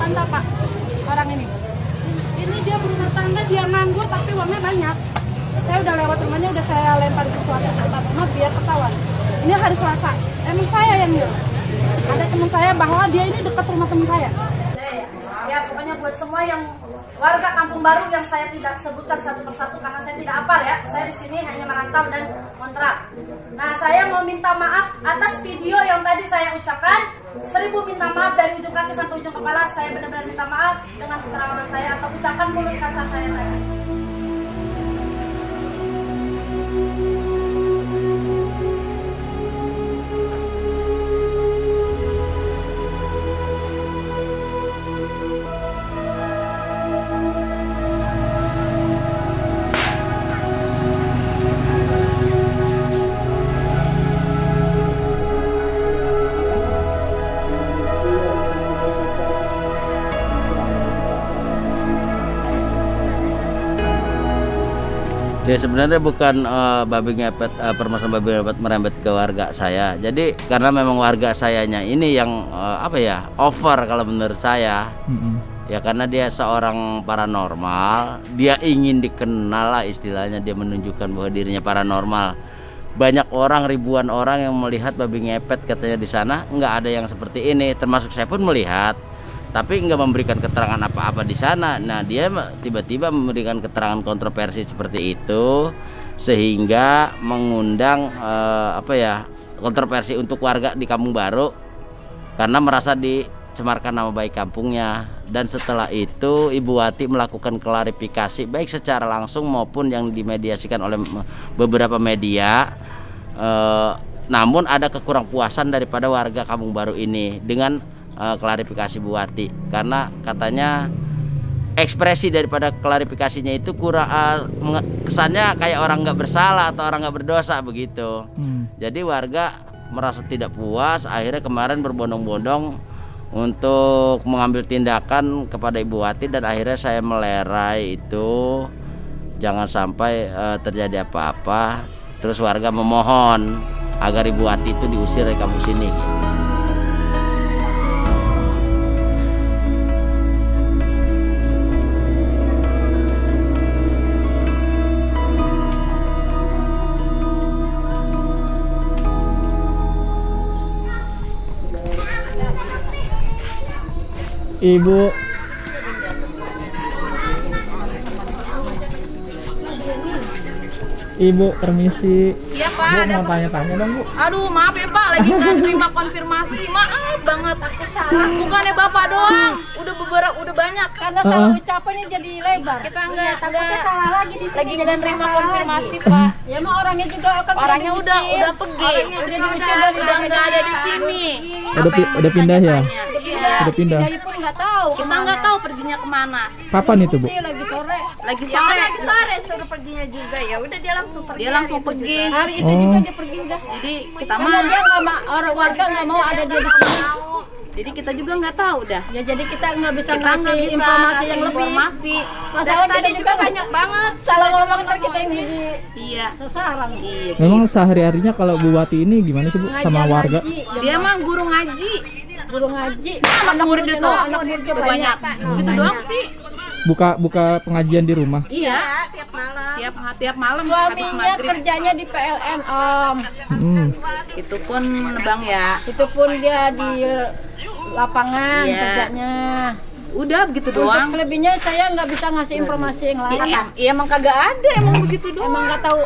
tangga, Pak. Orang ini. Ini dia berumah tangga, dia nganggur tapi uangnya banyak. Saya udah lewat rumahnya, udah saya lempar ke suatu tempat rumah biar ketahuan. Ini hari Selasa. Emang saya yang nyuruh. Ada teman saya bahwa dia ini dekat rumah teman saya. Ya pokoknya buat semua yang warga Kampung Baru yang saya tidak sebutkan satu persatu karena saya tidak hafal ya. Saya di sini hanya merantau dan kontrak. Nah, saya mau minta maaf atas video yang tadi saya ucapkan. 1000 minta maaf dari ujung kaki sampai ujung kepala. Saya benar-benar minta maaf dengan keterangan saya atau ucapan mulut kasar saya tadi. Ya sebenarnya bukan babi ngepet, permasalahan babi ngepet merembet ke warga saya. Jadi karena memang warga sayanya ini yang over kalau menurut saya. Ya karena dia seorang paranormal, dia ingin dikenal lah istilahnya, dia menunjukkan bahwa dirinya paranormal. Banyak orang, ribuan orang yang melihat babi ngepet katanya di sana, nggak ada yang seperti ini. Termasuk saya pun melihat. Tapi nggak memberikan keterangan apa-apa di sana. Nah dia tiba-tiba memberikan keterangan kontroversi seperti itu sehingga mengundang kontroversi untuk warga di Kampung Baru karena merasa dicemarkan nama baik kampungnya. Dan setelah itu Ibu Wati melakukan klarifikasi baik secara langsung maupun yang dimediasikan oleh beberapa media. Namun ada kekurangpuasan daripada warga Kampung Baru ini dengan klarifikasi Bu Wati karena katanya ekspresi daripada klarifikasinya itu kurang kesannya kayak orang nggak bersalah atau orang nggak berdosa begitu. Jadi warga merasa tidak puas, akhirnya kemarin berbondong-bondong untuk mengambil tindakan kepada Ibu Wati dan akhirnya saya melerai itu jangan sampai terjadi apa-apa. Terus warga memohon agar Ibu Wati itu diusir dari kampus ini. Ibu, permisi. Iya Pak. Bu, mau tanya-tanya dong Bu. Aduh maaf ya Pak, lagi nggak terima konfirmasi. Maaf banget. Bukannya Bapak doang, udah banyak. Karena salah ucapannya jadi lebar. Kita nggak salah lagi di sini. Lagi nggak terima konfirmasi Pak. Ya emang orangnya juga kan udah pergi. Udah nggak ada di sini. Udah pindah ya? Udah pindah. Pun nggak tahu. Kita nggak tahu perginya kemana. Kapan itu Bu? Lagi sore suruh perginya juga. Ya udah dia langsung pergi. Hari itu juga dia pergi udah. Jadi kita dia nggak mau, orang warga nggak mau ada dia di sini. Jadi kita juga nggak tahu dah. Ya jadi kita nggak bisa ngasih informasi yang lebih. Masalah kita juga banyak banget. Salah ngomong ntar kita yang jadi sasaran. Iya. Memang sehari-harinya kalau Bu Wati ini gimana sih Bu sama warga? Dia mah guru ngaji. Anak murid itu banyak. Gitu doang sih. Buka pengajian di rumah? Iya, tiap malam. Suaminya kerjanya di PLN Om. Itu pun nebang ya. Itu pun dia di lapangan kerjanya. Udah begitu doang. Untuk selebihnya saya nggak bisa ngasih informasi yang lain. Iya emang kagak ada, emang begitu doang. Emang nggak tahu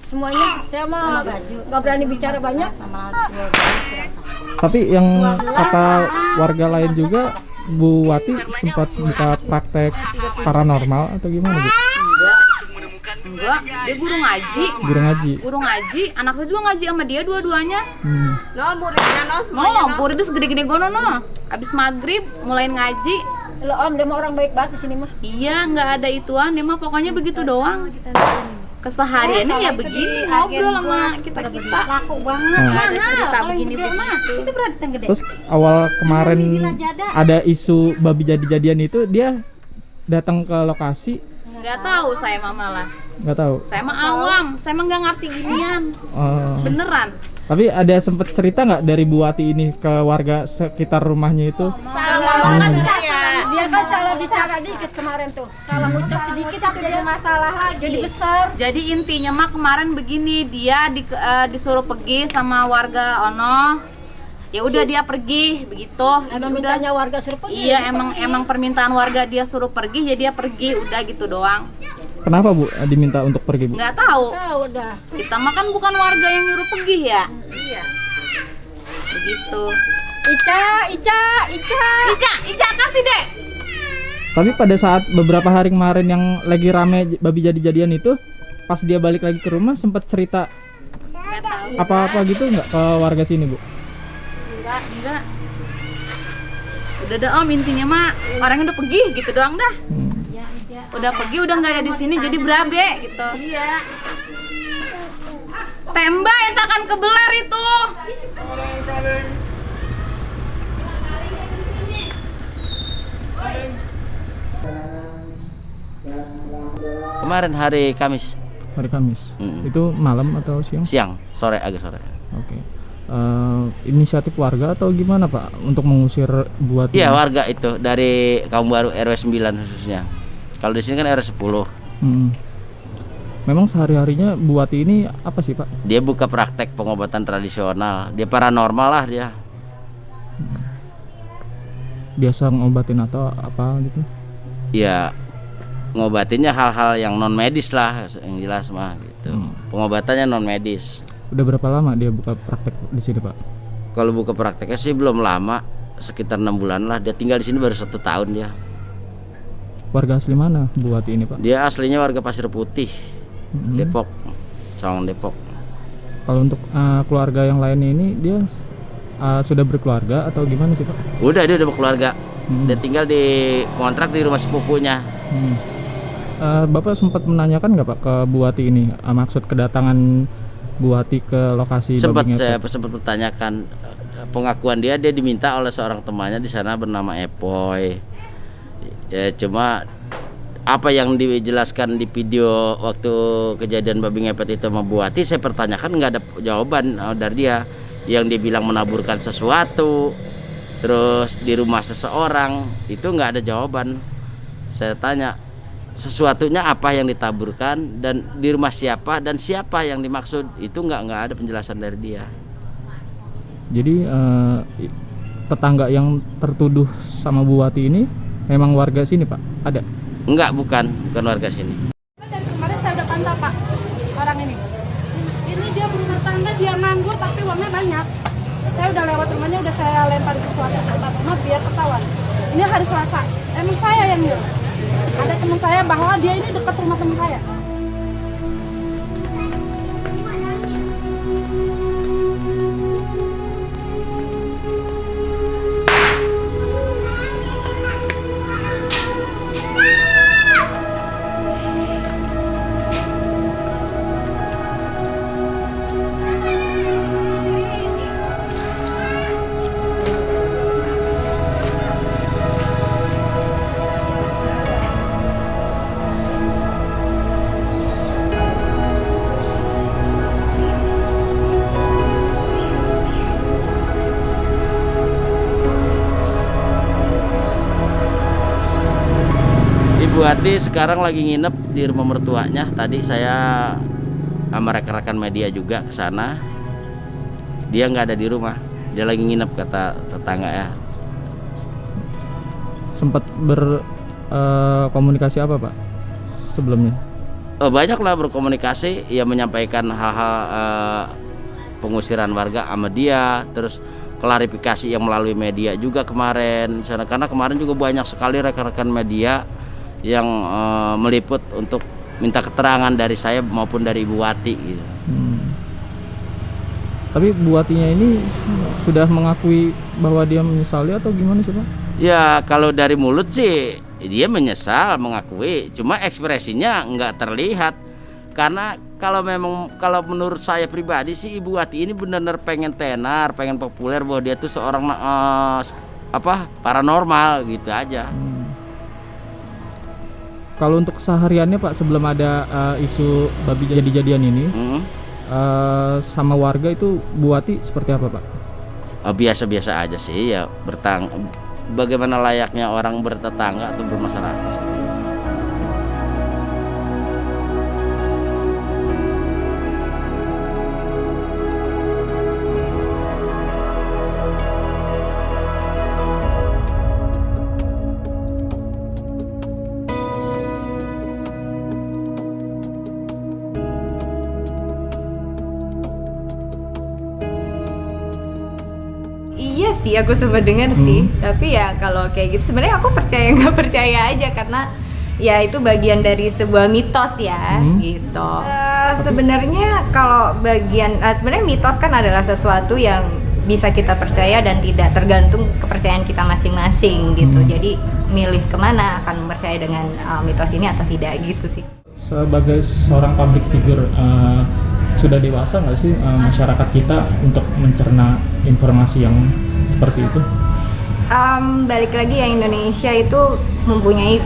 semuanya. Saya mah nggak berani bicara banyak. Tapi yang kata warga lain juga Bu Wati sempat buka praktek paranormal atau gimana Bu? Enggak, dia guru ngaji. Guru ngaji, anak saya juga ngaji sama dia dua-duanya. Muridnya segede-gede gono no. Habis maghrib mulai ngaji. Lo Om, dia mah orang baik banget di sini mah. Iya, nggak ada ituan, dia mah pokoknya begitu doang. Kesehariannya ya begini, ngobrol sama kita laku banget. Nggak ada cerita begini begitu. Itu berarti yang gede. Terus awal kemarin ada isu babi jadi-jadian itu, dia datang ke lokasi. Nggak tahu saya mah malah. Nggak tahu. Saya mah awam, saya mah nggak ngerti ginian. Beneran. Tapi ada sempet cerita nggak dari Bu Wati ini ke warga sekitar rumahnya itu? Salah ngomong kan saya. Dia kan salah bicara dikit kemarin tuh. Salah ngucap sedikit itu dia masalah lagi. Jadi besar. Jadi intinya mah kemarin begini, dia disuruh pergi sama warga Ono. Ya udah dia pergi begitu. Emang mintanya warga suruh pergi. Iya, emang permintaan warga dia suruh pergi, jadi dia pergi, udah gitu doang. Kenapa Bu diminta untuk pergi Bu? Nggak tahu. Tahu dah. Kita mah kan bukan warga yang nyuruh pergi ya. Iya. Begitu. Ica kasih deh. Tapi pada saat beberapa hari kemarin yang lagi rame babi jadi-jadian itu, pas dia balik lagi ke rumah sempat cerita Nggak tahu. apa-apa gitu nggak ke warga sini Bu? Enggak. Udah dah Om, intinya mah orangnya udah pergi gitu doang dah. Udah pergi, udah nggak ada di sini, jadi berabe gitu. Iya. Tembak entakan kebeler itu. Kemarin hari Kamis. Hari Kamis. Mm. Itu malam atau siang? Siang, agak sore. Oke. Inisiatif warga atau gimana Pak untuk mengusir buat Iya, warga itu dari Kaum Baru RW 9 khususnya. Kalau di sini kan RW 10. Memang sehari-harinya Bu Wati ini apa sih Pak? Dia buka praktek pengobatan tradisional. Dia paranormal lah dia. Biasa ngobatin atau apa gitu? Ya, ngobatinnya hal-hal yang non medis lah, yang jelas mah gitu. Pengobatannya non medis. Udah berapa lama dia buka praktek di sini Pak? Kalau buka prakteknya sih belum lama, sekitar 6 bulan lah. Dia tinggal di sini baru 1 tahun dia. Warga asli mana Bu Wati ini Pak? Dia aslinya warga Pasir Putih, Depok, Cawang Depok. Kalau untuk keluarga yang lainnya ini dia sudah berkeluarga atau gimana sih Pak? Udah, dia udah berkeluarga. Dia tinggal di kontrak di rumah sepupunya. Bapak sempat menanyakan nggak Pak ke Bu Wati ini maksud kedatangan Bu Wati ke lokasi Sempat babi saya ngepet? sempat bertanyakan pengakuan dia diminta oleh seorang temannya di sana bernama Epoy. Ya, cuma apa yang dijelaskan di video waktu kejadian babi ngepet itu sama Bu Wati, saya pertanyakan nggak ada jawaban dari dia. Yang dia bilang menaburkan sesuatu, terus di rumah seseorang, itu nggak ada jawaban. Saya tanya sesuatunya apa yang ditaburkan dan di rumah siapa dan siapa yang dimaksud, itu nggak ada penjelasan dari dia. Jadi tetangga yang tertuduh sama Bu Wati ini memang warga sini Pak? Ada? Enggak, bukan warga sini. Dari kemarin saya udah pantau Pak, orang ini. Ini dia berumah tangga, dia nganggur tapi uangnya banyak. Saya udah lewat rumahnya, udah saya lempar ke suatu tempat rumah biar ketahuan. Ini hari Selasa, emang saya yang nyuruh. Ada teman saya bahwa dia ini dekat rumah teman saya. Bu Wati sekarang lagi nginep di rumah mertuanya. Tadi saya sama rekan-rekan media juga ke sana. Dia nggak ada di rumah. Dia lagi nginep kata tetangga ya. Sempat berkomunikasi apa Pak sebelumnya? Banyak lah berkomunikasi, ya menyampaikan hal-hal pengusiran warga sama dia, terus klarifikasi yang melalui media juga kemarin. Karena kemarin juga banyak sekali rekan-rekan media yang meliput untuk minta keterangan dari saya maupun dari Ibu Wati gitu. Tapi Bu Watinya ini sudah mengakui bahwa dia menyesali atau gimana sih Pak? Ya kalau dari mulut sih dia menyesal, mengakui, cuma ekspresinya nggak terlihat. Karena kalau menurut saya pribadi sih Ibu Wati ini benar-benar pengen tenar, pengen populer bahwa dia tuh seorang paranormal gitu aja. Kalau untuk kesehariannya Pak sebelum ada isu babi jadi-jadian ini sama warga itu Bu Wati seperti apa Pak? Biasa-biasa aja sih ya, bagaimana layaknya orang bertetangga atau bermasyarakat. Iya sih, aku sempat dengar sih. Tapi ya kalau kayak gitu sebenarnya aku percaya nggak percaya aja, karena ya itu bagian dari sebuah mitos ya, gitu. Sebenarnya kalau sebenarnya mitos kan adalah sesuatu yang bisa kita percaya dan tidak, tergantung kepercayaan kita masing-masing gitu. Jadi milih kemana, akan percaya dengan mitos ini atau tidak gitu sih. Sebagai seorang public figure, sudah dewasa nggak sih masyarakat kita untuk mencerna informasi yang seperti itu? Balik lagi ya, Indonesia itu mempunyai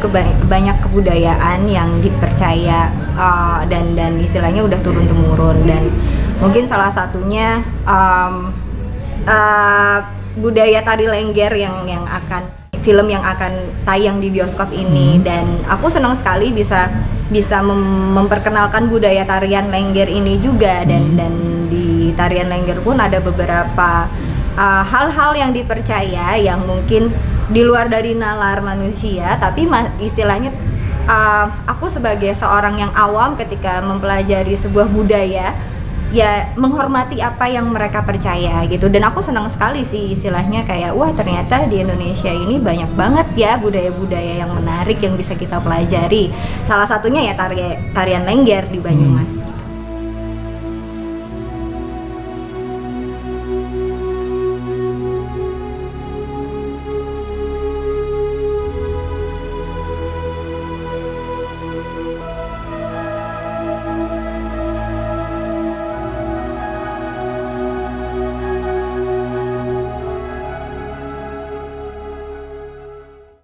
banyak kebudayaan yang dipercaya dan istilahnya udah turun temurun, dan mungkin salah satunya budaya tari lengger yang akan film yang akan tayang di bioskop ini. Dan aku senang sekali bisa memperkenalkan budaya tarian lengger ini juga, dan di tarian lengger pun ada beberapa hal-hal yang dipercaya yang mungkin di luar dari nalar manusia, tapi istilahnya aku sebagai seorang yang awam ketika mempelajari sebuah budaya ya menghormati apa yang mereka percaya gitu. Dan aku senang sekali sih istilahnya kayak wah ternyata di Indonesia ini banyak banget ya budaya-budaya yang menarik yang bisa kita pelajari. Salah satunya ya tarian lengger di Banyumas.